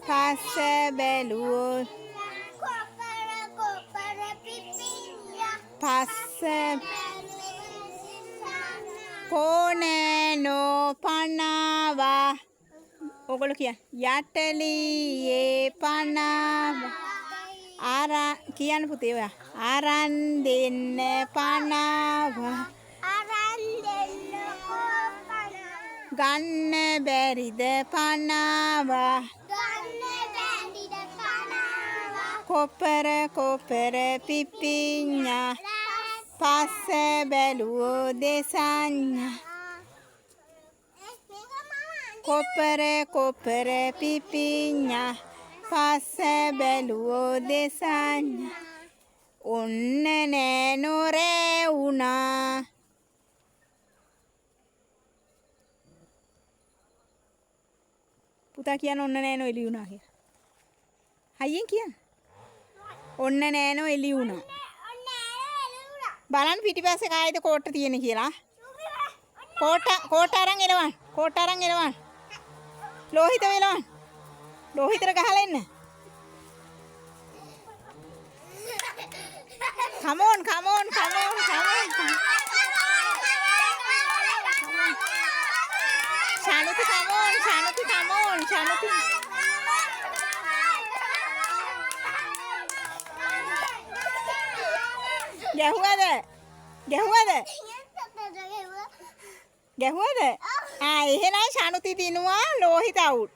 පස්ස බැලුවොත් පස්ස කොනනෝ පනවා ඔගොල්ලෝ කියන්න යටලියේ පනවා ආරා කියන්න පුතේ ඔයා අරන් දෙන්න පනවා ගන්න බැරිද පනවා කොපර පිපිඤ්ඤා පස්ස බැලුවෝ දෙසඤ්ඤා කොපර පිපිඤ්ඤා පස්ස බැලුවෝ දෙසඤ්ඤා ඔන්න නෑ නොරේ වුණා පුතා කියන්න ඔන්න නෑනෝ එළි වුණා කියලා. හයියෙන් කියන්න. ඔන්න නෑනෝ එළි වුණා. බලන්න පිටිපස්සේ කායිද කෝට්ට තියෙන්නේ කියලා. කෝට්ට අරන් එලවන්න. කෝට්ට අරන් එලවන්න. ලෝහිත වෙලවන්න. ලෝහිතට ගහලා එන්න. Come on. Shanuti, come on. Shanuti. ගැහුවද? එහෙනම් ශනුති දිනුවා ලෝහිත අවුට්.